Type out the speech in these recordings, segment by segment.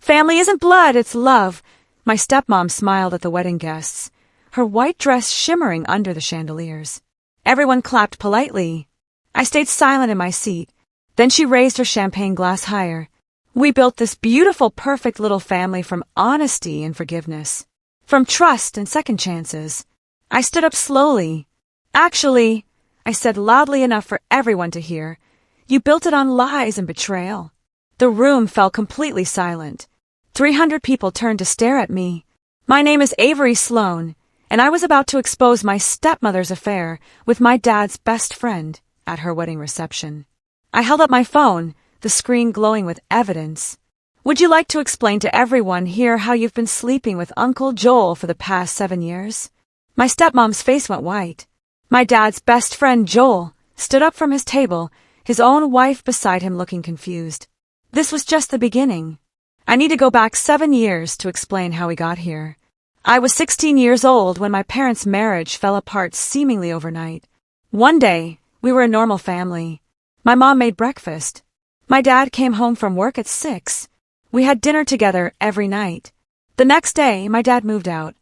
Family isn't blood, it's love. My stepmom smiled at the wedding guests, her white dress shimmering under the chandeliers. Everyone clapped politely. I stayed silent in my seat. Then she raised her champagne glass higher. We built this beautiful, perfect little family from honesty and forgiveness, from trust and second chances. I stood up slowly. Actually, I said loudly enough for everyone to hear, you built it on lies and betrayal. The room fell completely silent. 300 people turned to stare at me. My name is Avery Sloane, and I was about to expose my stepmother's affair with my dad's best friend at her wedding reception. I held up my phone, the screen glowing with evidence. Would you like to explain to everyone here how you've been sleeping with Uncle Joel for the past 7 years? My stepmom's face went white. My dad's best friend, Joel, stood up from his table, his own wife beside him looking confused. This was just the beginning. I need to go back 7 years to explain how we got here. I was 16 years old when my parents' marriage fell apart seemingly overnight. One day, we were a normal family. My mom made breakfast. My dad came home from work at 6. We had dinner together every night. The next day, my dad moved out.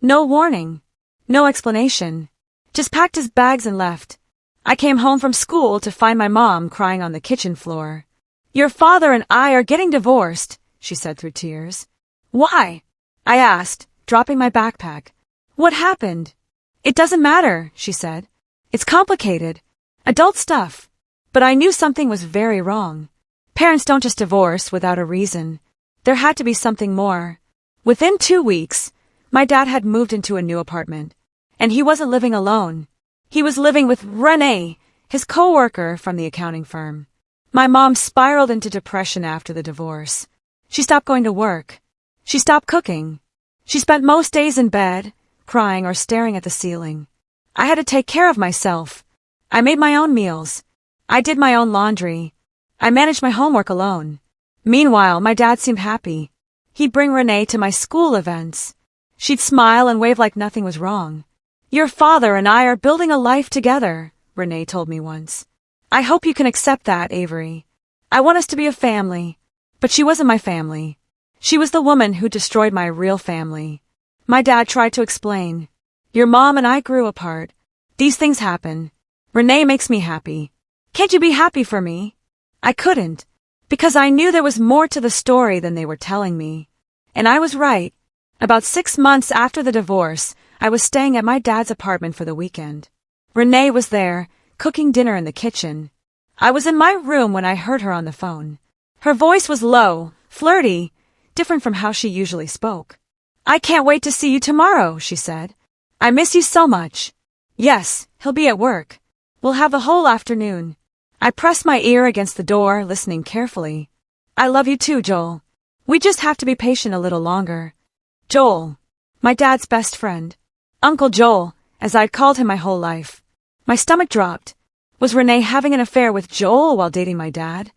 No warning. No explanation. Just packed his bags and left. I came home from school to find my mom crying on the kitchen floor. Your father and I are getting divorced, she said through tears. Why? I asked, dropping my backpack. What happened? It doesn't matter, she said. It's complicated. Adult stuff. But I knew something was very wrong. Parents don't just divorce without a reason. There had to be something more. Within 2 weeks, my dad had moved into a new apartment. And he wasn't living alone. He was living with Renee, his co-worker from the accounting firm. My mom spiraled into depression after the divorce. She stopped going to work. She stopped cooking. She spent most days in bed, crying or staring at the ceiling. I had to take care of myself. I made my own meals. I did my own laundry. I managed my homework alone. Meanwhile, my dad seemed happy. He'd bring Renee to my school events. She'd smile and wave like nothing was wrong. Your father and I are building a life together, Renee told me once. I hope you can accept that, Avery. I want us to be a family. But she wasn't my family. She was the woman who destroyed my real family. My dad tried to explain. Your mom and I grew apart. These things happen. Renee makes me happy. Can't you be happy for me? I couldn't, because I knew there was more to the story than they were telling me. And I was right. About 6 months after the divorce, I was staying at my dad's apartment for the weekend. Renee was there, cooking dinner in the kitchen. I was in my room when I heard her on the phone. Her voice was low, flirty, different from how she usually spoke. I can't wait to see you tomorrow, she said. I miss you so much. Yes, he'll be at work. We'll have the whole afternoon. I pressed my ear against the door, listening carefully. I love you too, Joel. We just have to be patient a little longer. Joel, my dad's best friend. Uncle Joel, as I'd called him my whole life. My stomach dropped. Was Renee having an affair with Joel while dating my dad?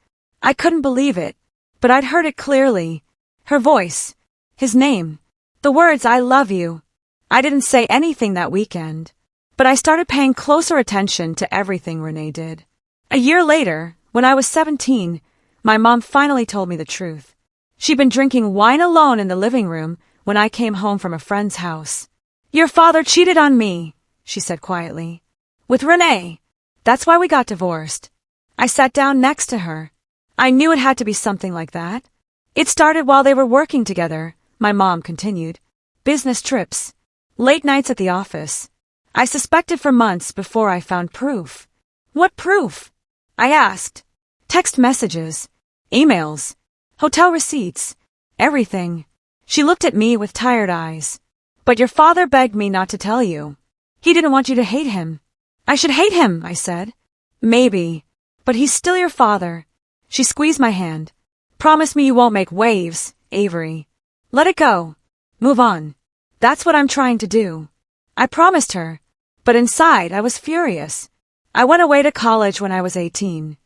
I couldn't believe it, but I'd heard it clearly. Her voice, his name, the words I love you. I didn't say anything that weekend, but I started paying closer attention to everything Renee did. A year later, when I was 17, my mom finally told me the truth. She'd been drinking wine alone in the living room when I came home from a friend's house. Your father cheated on me, she said quietly. With Renee. That's why we got divorced. I sat down next to her. I knew it had to be something like that. It started while they were working together, my mom continued. Business trips. Late nights at the office. I suspected for months before I found proof. What proof? I asked. Text messages. Emails. Hotel receipts. Everything. She looked at me with tired eyes. But your father begged me not to tell you. He didn't want you to hate him. I should hate him, I said. Maybe. But he's still your father. She squeezed my hand. Promise me you won't make waves, Avery. Let it go. Move on. That's what I'm trying to do. I promised her. But inside, I was furious. I went away to college when I was 18.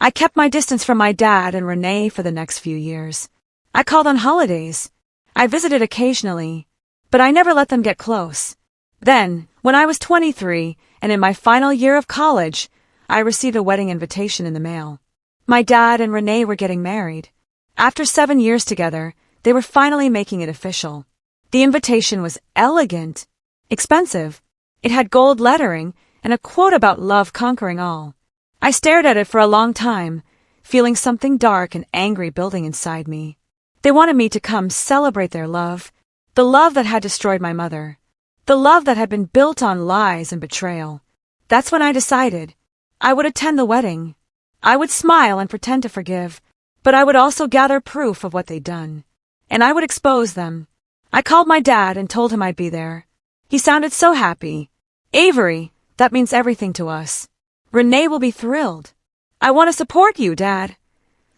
I kept my distance from my dad and Renee for the next few years. I called on holidays. I visited occasionally. But I never let them get close. Then, when I was 23, and in my final year of college, I received a wedding invitation in the mail. My dad and Renee were getting married. After 7 years together, They were finally making it official. The invitation was elegant, expensive. It had gold lettering and a quote about love conquering all. I stared at it for a long time, feeling something dark and angry building inside me. They wanted me to come celebrate their love, the love that had destroyed my mother, the love that had been built on lies and betrayal. That's when I decided I would attend the wedding. I would smile and pretend to forgive, but I would also gather proof of what they'd done. And I would expose them. I called my dad and told him I'd be there. He sounded so happy. Avery, that means everything to us. Renee will be thrilled. I want to support you, Dad.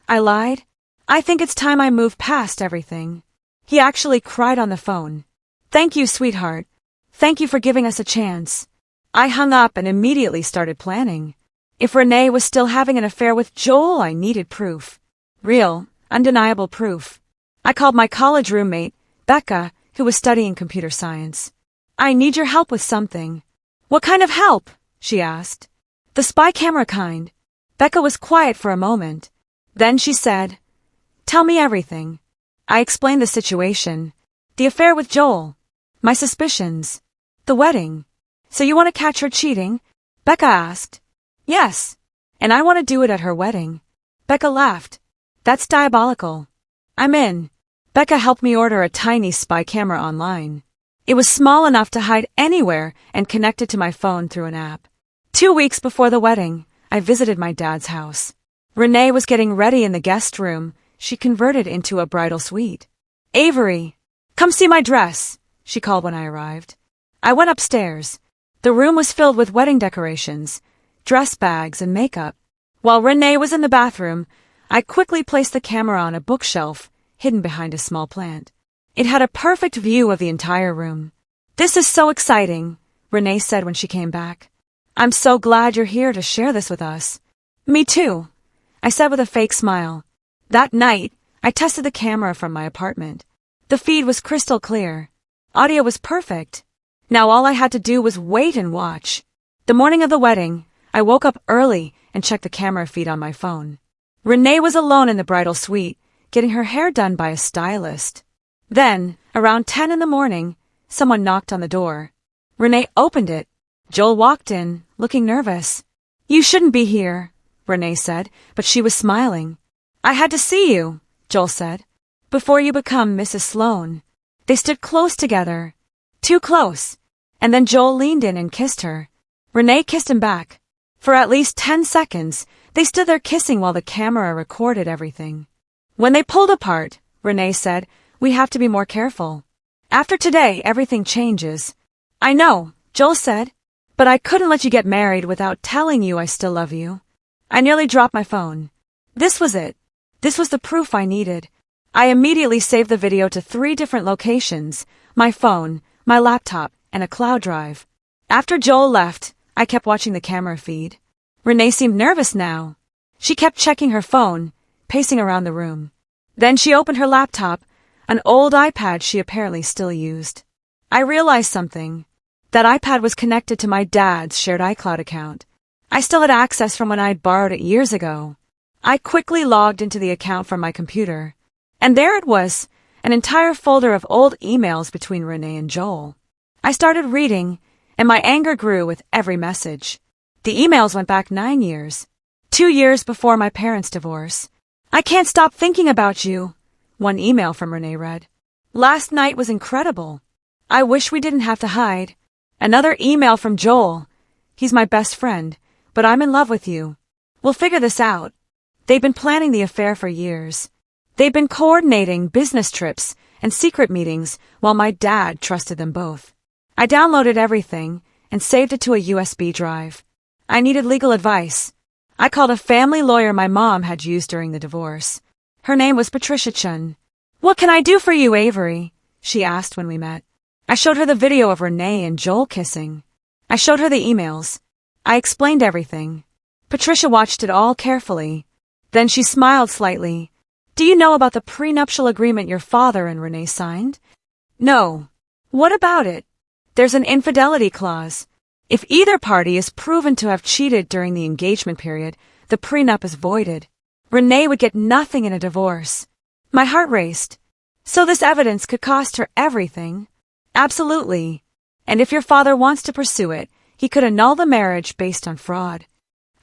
I lied. I think it's time I move past everything. He actually cried on the phone. Thank you, sweetheart. Thank you for giving us a chance. I hung up and immediately started planning. If Renee was still having an affair with Joel, I needed proof. Real, undeniable proof. I called my college roommate, Becca, who was studying computer science. I need your help with something. What kind of help? She asked. The spy camera kind. Becca was quiet for a moment. Then she said, Tell me everything. I explained the situation. The affair with Joel. My suspicions. The wedding. So you want to catch her cheating? Becca asked. Yes. And I want to do it at her wedding. Becca laughed. That's diabolical. I'm in. Becca helped me order a tiny spy camera online. It was small enough to hide anywhere and connected to my phone through an app. 2 weeks before the wedding, I visited my dad's house. Renee was getting ready in the guest room. She converted into a bridal suite. Avery, come see my dress, she called when I arrived. I went upstairs. The room was filled with wedding decorations, dress bags, and makeup. While Renee was in the bathroom, I quickly placed the camera on a bookshelf hidden behind a small plant. It had a perfect view of the entire room. This is so exciting, Renee said when she came back. I'm so glad you're here to share this with us. Me too, I said with a fake smile. That night, I tested the camera from my apartment. The feed was crystal clear. Audio was perfect. Now all I had to do was wait and watch. The morning of the wedding, I woke up early and checked the camera feed on my phone. Renee was alone in the bridal suite, getting her hair done by a stylist. Then, around 10 in the morning, someone knocked on the door. Renee opened it. Joel walked in, looking nervous. You shouldn't be here, Renee said, but she was smiling. I had to see you, Joel said, before you become Mrs. Sloan. They stood close together. Too close. And then Joel leaned in and kissed her. Renee kissed him back. For at least 10 seconds, they stood there kissing while the camera recorded everything. When they pulled apart, Renee said, We have to be more careful. After today, everything changes. I know, Joel said, but I couldn't let you get married without telling you I still love you. I nearly dropped my phone. This was it. This was the proof I needed. I immediately saved the video to 3 different locations, my phone, my laptop, and a cloud drive. After Joel left, I kept watching the camera feed. Renee seemed nervous now. She kept checking her phone, pacing around the room. Then she opened her laptop, an old iPad she apparently still used. I realized something. That iPad was connected to my dad's shared iCloud account. I still had access from when I'd borrowed it years ago. I quickly logged into the account from my computer. And there it was, an entire folder of old emails between Renee and Joel. I started reading, and my anger grew with every message. The emails went back 9 years. 2 years before my parents' divorce. I can't stop thinking about you, one email from Renee read. Last night was incredible. I wish we didn't have to hide. Another email from Joel. He's my best friend, but I'm in love with you. We'll figure this out. They've been planning the affair for years. They've been coordinating business trips and secret meetings while my dad trusted them both. I downloaded everything and saved it to a USB drive. I needed legal advice. I called a family lawyer my mom had used during the divorce. Her name was Patricia Chun. What can I do for you, Avery? She asked when we met. I showed her the video of Renee and Joel kissing. I showed her the emails. I explained everything. Patricia watched it all carefully. Then she smiled slightly. Do you know about the prenuptial agreement your father and Renee signed? No. What about it? There's an infidelity clause. If either party is proven to have cheated during the engagement period, the prenup is voided. Renee would get nothing in a divorce. My heart raced. So this evidence could cost her everything? Absolutely. And if your father wants to pursue it, he could annul the marriage based on fraud.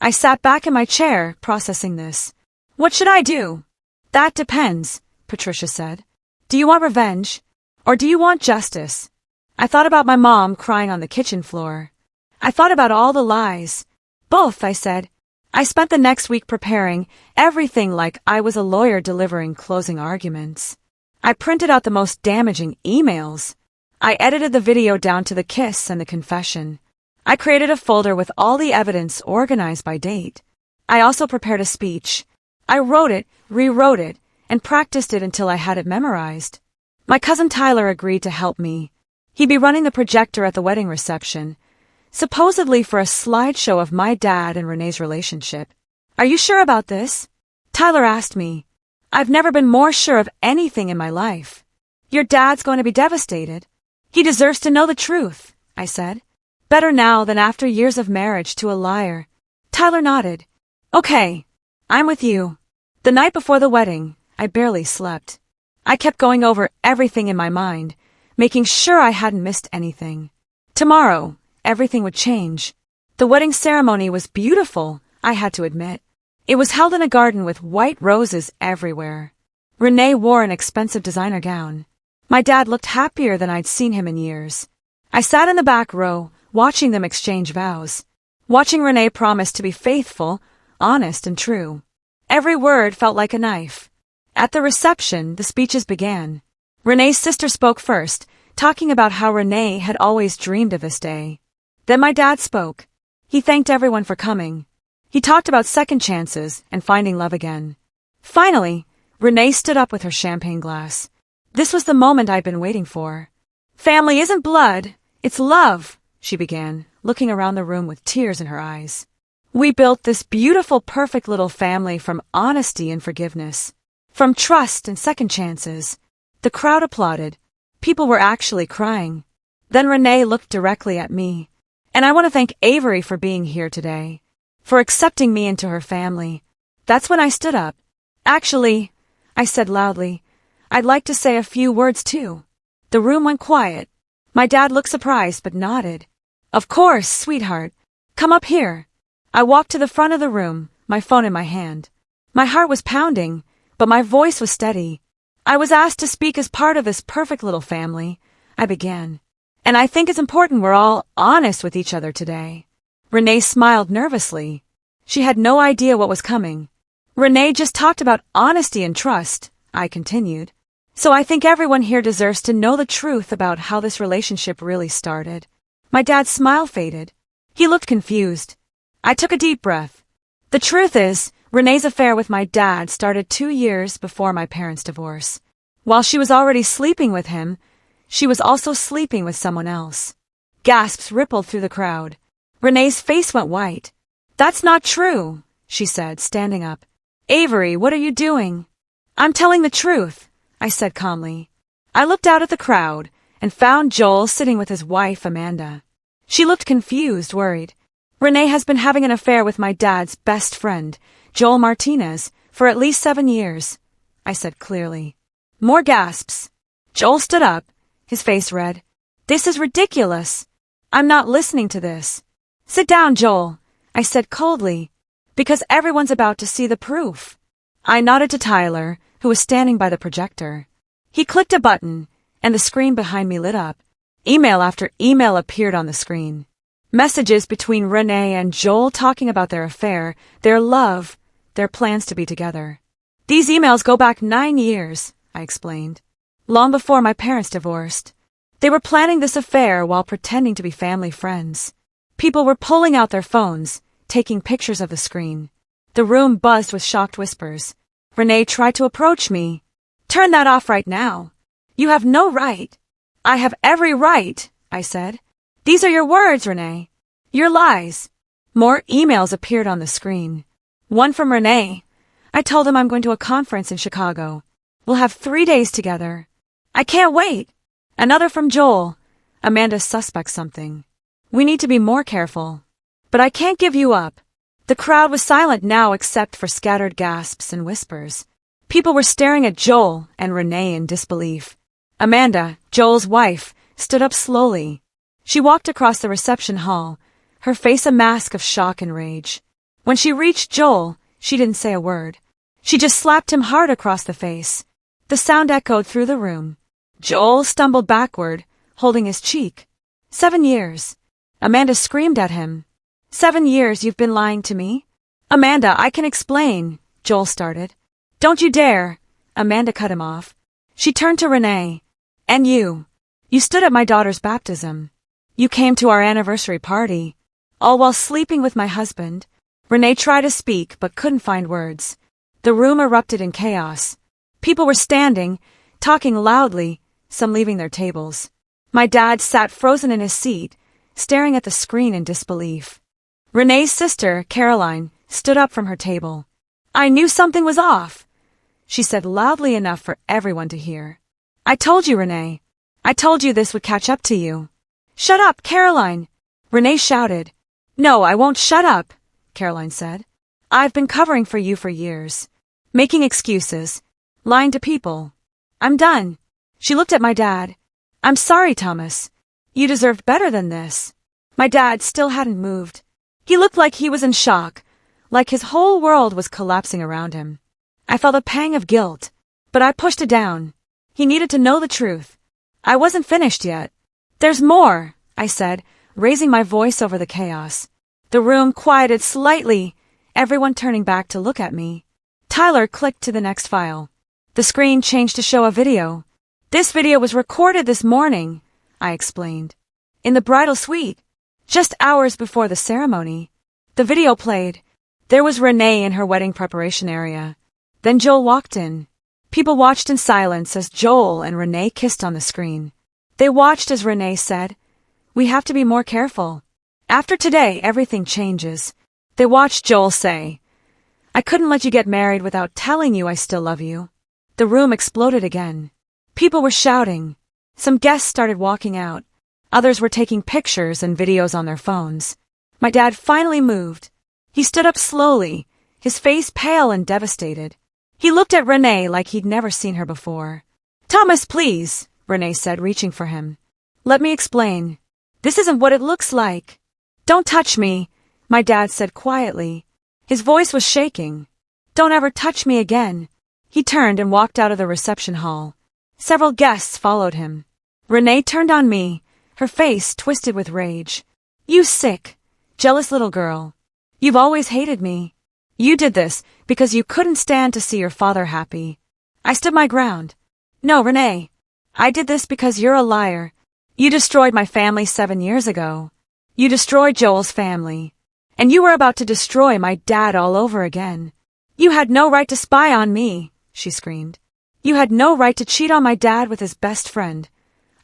I sat back in my chair, processing this. What should I do? That depends, Patricia said. Do you want revenge? Or do you want justice? I thought about my mom crying on the kitchen floor. I thought about all the lies. Both, I said. I spent the next week preparing everything like I was a lawyer delivering closing arguments. I printed out the most damaging emails. I edited the video down to the kiss and the confession. I created a folder with all the evidence organized by date. I also prepared a speech. I wrote it, rewrote it, and practiced it until I had it memorized. My cousin Tyler agreed to help me. He'd be running the projector at the wedding reception, supposedly for a slideshow of my dad and Renee's relationship. Are you sure about this? Tyler asked me. I've never been more sure of anything in my life. Your dad's going to be devastated. He deserves to know the truth, I said. Better now than after years of marriage to a liar. Tyler nodded. Okay, I'm with you. The night before the wedding, I barely slept. I kept going over everything in my mind, making sure I hadn't missed anything. Tomorrow, everything would change. The wedding ceremony was beautiful, I had to admit. It was held in a garden with white roses everywhere. Renee wore an expensive designer gown. My dad looked happier than I'd seen him in years. I sat in the back row, watching them exchange vows. Watching Renee promise to be faithful, honest, and true. Every word felt like a knife. At the reception, the speeches began. Renee's sister spoke first, talking about how Renee had always dreamed of this day. Then my dad spoke. He thanked everyone for coming. He talked about second chances and finding love again. Finally, Renee stood up with her champagne glass. This was the moment I'd been waiting for. Family isn't blood, it's love, she began, looking around the room with tears in her eyes. We built this beautiful, perfect little family from honesty and forgiveness, from trust and second chances. The crowd applauded. People were actually crying. Then Renee looked directly at me. And I want to thank Avery for being here today, for accepting me into her family. That's when I stood up. Actually, I said loudly, I'd like to say a few words too. The room went quiet. My dad looked surprised but nodded. Of course, sweetheart. Come up here. I walked to the front of the room, my phone in my hand. My heart was pounding, but my voice was steady. I was asked to speak as part of this perfect little family. I began. And I think it's important we're all honest with each other today. Renee smiled nervously. She had no idea what was coming. Renee just talked about honesty and trust, I continued. So I think everyone here deserves to know the truth about how this relationship really started. My dad's smile faded. He looked confused. I took a deep breath. The truth is, Renee's affair with my dad started 2 years before my parents' divorce. While she was already sleeping with him, she was also sleeping with someone else. Gasps rippled through the crowd. Renee's face went white. That's not true, she said, standing up. Avery, what are you doing? I'm telling the truth, I said calmly. I looked out at the crowd and found Joel sitting with his wife, Amanda. She looked confused, worried. Renee has been having an affair with my dad's best friend, Joel Martinez, for at least 7 years, I said clearly. More gasps. Joel stood up, his face red. This is ridiculous. I'm not listening to this. Sit down, Joel, I said coldly, because everyone's about to see the proof. I nodded to Tyler, who was standing by the projector. He clicked a button, and the screen behind me lit up. Email after email appeared on the screen. Messages between Renee and Joel talking about their affair, their love, their plans to be together. These emails go back 9 years, I explained. Long before my parents divorced. They were planning this affair while pretending to be family friends. People were pulling out their phones, taking pictures of the screen. The room buzzed with shocked whispers. Renee tried to approach me. Turn that off right now. You have no right. I have every right, I said. These are your words, Renee. Your lies. More emails appeared on the screen. One from Renee. I told him I'm going to a conference in Chicago. We'll have 3 days together. I can't wait. Another from Joel. Amanda suspects something. We need to be more careful. But I can't give you up. The crowd was silent now except for scattered gasps and whispers. People were staring at Joel and Renee in disbelief. Amanda, Joel's wife, stood up slowly. She walked across the reception hall, her face a mask of shock and rage. When she reached Joel, she didn't say a word. She just slapped him hard across the face. The sound echoed through the room. Joel stumbled backward, holding his cheek. 7 years. Amanda screamed at him. 7 years you've been lying to me? Amanda, I can explain, Joel started. Don't you dare, Amanda cut him off. She turned to Renee. And you. You stood at my daughter's baptism. You came to our anniversary party, all while sleeping with my husband. Renee tried to speak but couldn't find words. The room erupted in chaos. People were standing, talking loudly, some leaving their tables. My dad sat frozen in his seat, staring at the screen in disbelief. Renee's sister, Caroline, stood up from her table. I knew something was off, she said loudly enough for everyone to hear. I told you, Renee. I told you this would catch up to you. Shut up, Caroline, Renee shouted. No, I won't shut up, Caroline said. I've been covering for you for years. Making excuses. Lying to people. I'm done. She looked at my dad. I'm sorry, Thomas. You deserved better than this. My dad still hadn't moved. He looked like he was in shock, like his whole world was collapsing around him. I felt a pang of guilt, but I pushed it down. He needed to know the truth. I wasn't finished yet. There's more, I said, raising my voice over the chaos. The room quieted slightly, everyone turning back to look at me. Tyler clicked to the next file. The screen changed to show a video. This video was recorded this morning, I explained. In the bridal suite, just hours before the ceremony. The video played. There was Renee in her wedding preparation area. Then Joel walked in. People watched in silence as Joel and Renee kissed on the screen. They watched as Renee said, "We have to be more careful. After today, everything changes." They watched Joel say, "I couldn't let you get married without telling you I still love you." The room exploded again. People were shouting. Some guests started walking out. Others were taking pictures and videos on their phones. My dad finally moved. He stood up slowly, his face pale and devastated. He looked at Renee like he'd never seen her before. "Thomas, please," Renee said, reaching for him. "Let me explain. This isn't what it looks like." "Don't touch me," my dad said quietly. His voice was shaking. "Don't ever touch me again." He turned and walked out of the reception hall. Several guests followed him. Renee turned on me, her face twisted with rage. "You sick, jealous little girl. You've always hated me. You did this because you couldn't stand to see your father happy." I stood my ground. "No, Renee. I did this because you're a liar. You destroyed my family 7 years ago. You destroyed Joel's family. And you were about to destroy my dad all over again. You had no right to spy on me," she screamed. "You had no right to cheat on my dad with his best friend."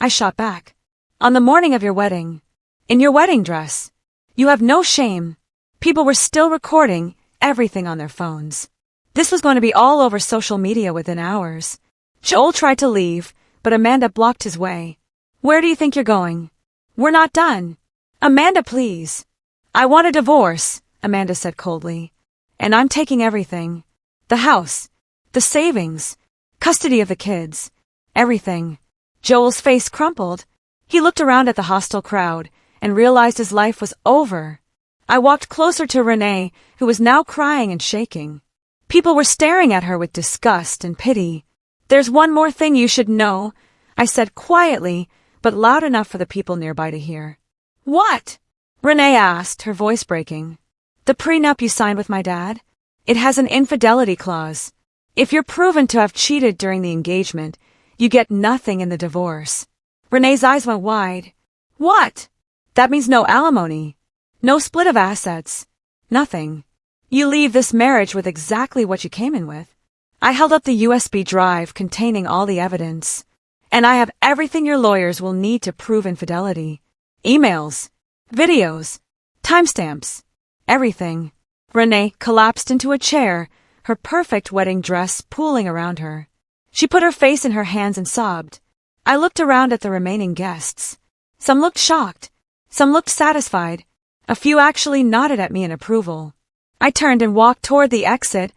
I shot back. "On the morning of your wedding. In your wedding dress. You have no shame." People were still recording everything on their phones. This was going to be all over social media within hours. Joel tried to leave, but Amanda blocked his way. "Where do you think you're going? We're not done." "Amanda, please." "I want a divorce," Amanda said coldly. "And I'm taking everything. The house, the savings, custody of the kids, everything." Joel's face crumpled. He looked around at the hostile crowd and realized his life was over. I walked closer to Renee, who was now crying and shaking. People were staring at her with disgust and pity. "There's one more thing you should know," I said quietly, but loud enough for the people nearby to hear. "What?" Renee asked, her voice breaking. "The prenup you signed with my dad? It has an infidelity clause. If you're proven to have cheated during the engagement, you get nothing in the divorce." Renee's eyes went wide. "What? That means no alimony. No split of assets. Nothing. You leave this marriage with exactly what you came in with." I held up the USB drive containing all the evidence. "And I have everything your lawyers will need to prove infidelity. Emails, videos, timestamps, everything." Renee collapsed into a chair, her perfect wedding dress pooling around her. She put her face in her hands and sobbed. I looked around at the remaining guests. Some looked shocked. Some looked satisfied. A few actually nodded at me in approval. I turned and walked toward the exit,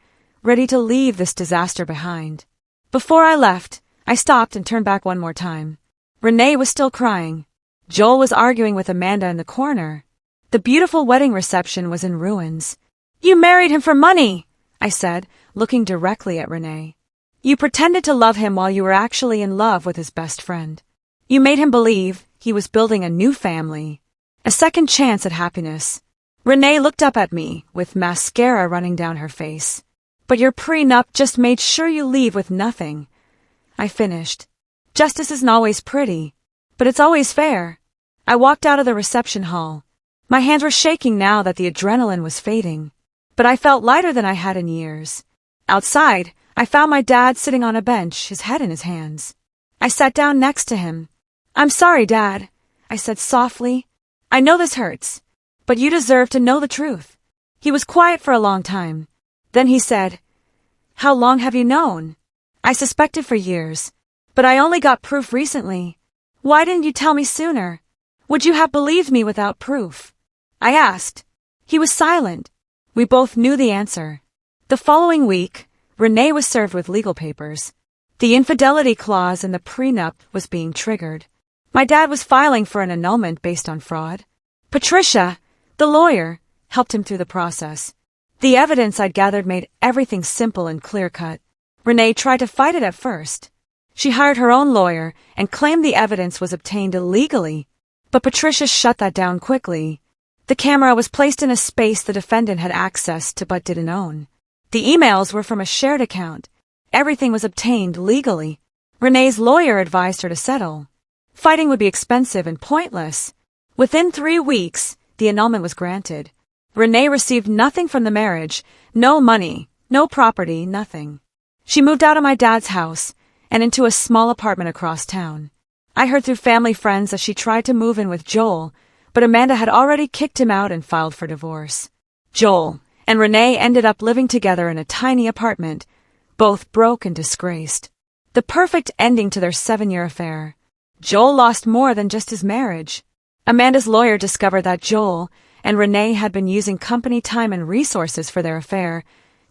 ready to leave this disaster behind. Before I left, I stopped and turned back one more time. Renee was still crying. Joel was arguing with Amanda in the corner. The beautiful wedding reception was in ruins. "You married him for money," I said, looking directly at Renee. "You pretended to love him while you were actually in love with his best friend. You made him believe he was building a new family, a second chance at happiness." Renee looked up at me with mascara running down her face. "But your prenup just made sure you leave with nothing," I finished. "Justice isn't always pretty, but it's always fair." I walked out of the reception hall. My hands were shaking now that the adrenaline was fading, but I felt lighter than I had in years. Outside, I found my dad sitting on a bench, his head in his hands. I sat down next to him. "I'm sorry, Dad," I said softly. "I know this hurts, but you deserve to know the truth." He was quiet for a long time. Then he said, "How long have you known?" "I suspected for years, but I only got proof recently." "Why didn't you tell me sooner? Would you have believed me without proof?" I asked. He was silent. We both knew the answer. The following week, Renee was served with legal papers. The infidelity clause in the prenup was being triggered. My dad was filing for an annulment based on fraud. Patricia, the lawyer, helped him through the process. The evidence I'd gathered made everything simple and clear-cut. Renee tried to fight it at first. She hired her own lawyer and claimed the evidence was obtained illegally. But Patricia shut that down quickly. The camera was placed in a space the defendant had access to but didn't own. The emails were from a shared account. Everything was obtained legally. Renee's lawyer advised her to settle. Fighting would be expensive and pointless. Within 3 weeks, the annulment was granted. Renee received nothing from the marriage, no money, no property, nothing. She moved out of my dad's house and into a small apartment across town. I heard through family friends that she tried to move in with Joel, but Amanda had already kicked him out and filed for divorce. Joel and Renee ended up living together in a tiny apartment, both broke and disgraced. The perfect ending to their 7-year affair. Joel lost more than just his marriage. Amanda's lawyer discovered that Joel and Renee had been using company time and resources for their affair,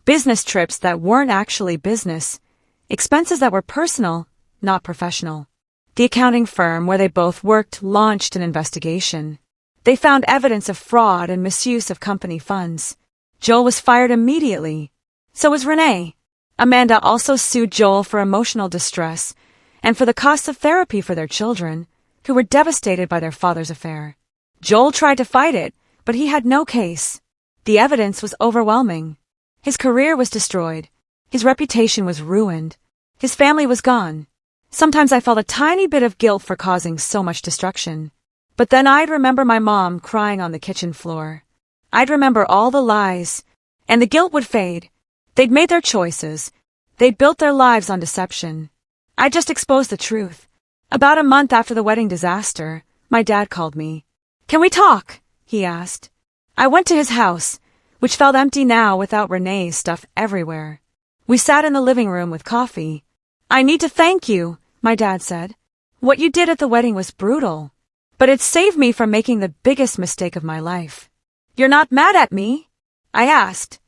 business trips that weren't actually business, expenses that were personal, not professional. The accounting firm where they both worked launched an investigation. They found evidence of fraud and misuse of company funds. Joel was fired immediately. So was Renee. Amanda also sued Joel for emotional distress and for the costs of therapy for their children, who were devastated by their father's affair. Joel tried to fight it, but he had no case. The evidence was overwhelming. His career was destroyed. His reputation was ruined. His family was gone. Sometimes I felt a tiny bit of guilt for causing so much destruction. But then I'd remember my mom crying on the kitchen floor. I'd remember all the lies, and the guilt would fade. They'd made their choices. They'd built their lives on deception. I just exposed the truth. About a month after the wedding disaster, my dad called me. "Can we talk?" he asked. I went to his house, which felt empty now without Renee's stuff everywhere. We sat in the living room with coffee. "I need to thank you," my dad said. "What you did at the wedding was brutal, but it saved me from making the biggest mistake of my life." "You're not mad at me?" I asked.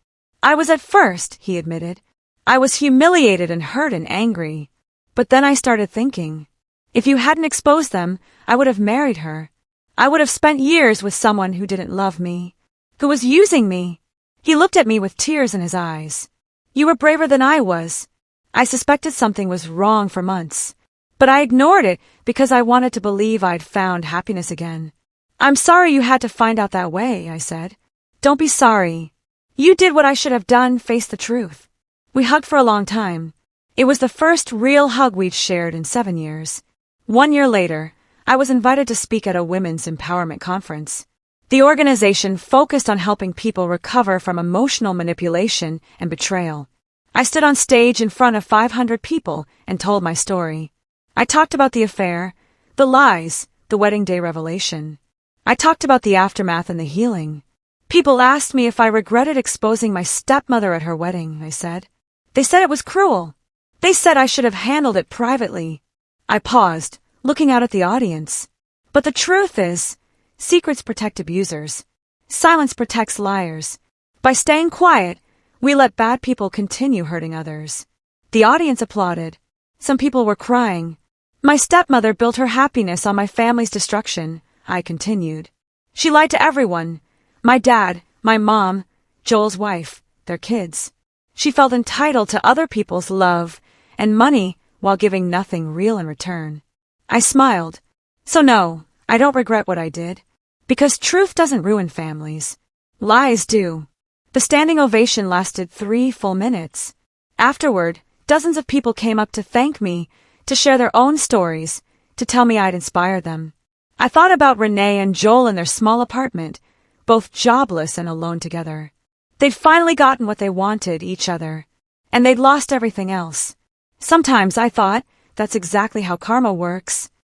"I was at first," he admitted. "I was humiliated and hurt and angry. But then I started thinking, if you hadn't exposed them, I would have married her. I would have spent years with someone who didn't love me, who was using me." He looked at me with tears in his eyes. "You were braver than I was. I suspected something was wrong for months, but I ignored it because I wanted to believe I'd found happiness again." "I'm sorry you had to find out that way," I said. "Don't be sorry. You did what I should have done, face the truth." We hugged for a long time. It was the first real hug we'd shared in 7 years. 1 year later, I was invited to speak at a women's empowerment conference. The organization focused on helping people recover from emotional manipulation and betrayal. I stood on stage in front of 500 people and told my story. I talked about the affair, the lies, the wedding day revelation. I talked about the aftermath and the healing. People asked me if I regretted exposing my stepmother at her wedding, I said. They said it was cruel. They said I should have handled it privately. I paused, looking out at the audience. But the truth is, secrets protect abusers. Silence protects liars. By staying quiet, We let bad people continue hurting others. The audience applauded. Some people were crying. My stepmother built her happiness on my family's destruction, I continued. She lied to everyone. My dad, my mom, Joel's wife, their kids. She felt entitled to other people's love and money while giving nothing real in return. I smiled. So no, I don't regret what I did. Because truth doesn't ruin families. Lies do. The standing ovation lasted 3 full minutes. Afterward, dozens of people came up to thank me, to share their own stories, to tell me I'd inspire them. I thought about Renee and Joel in their small apartment, both jobless and alone together. They'd finally gotten what they wanted, each other. And they'd lost everything else. Sometimes I thought, that's exactly how karma works.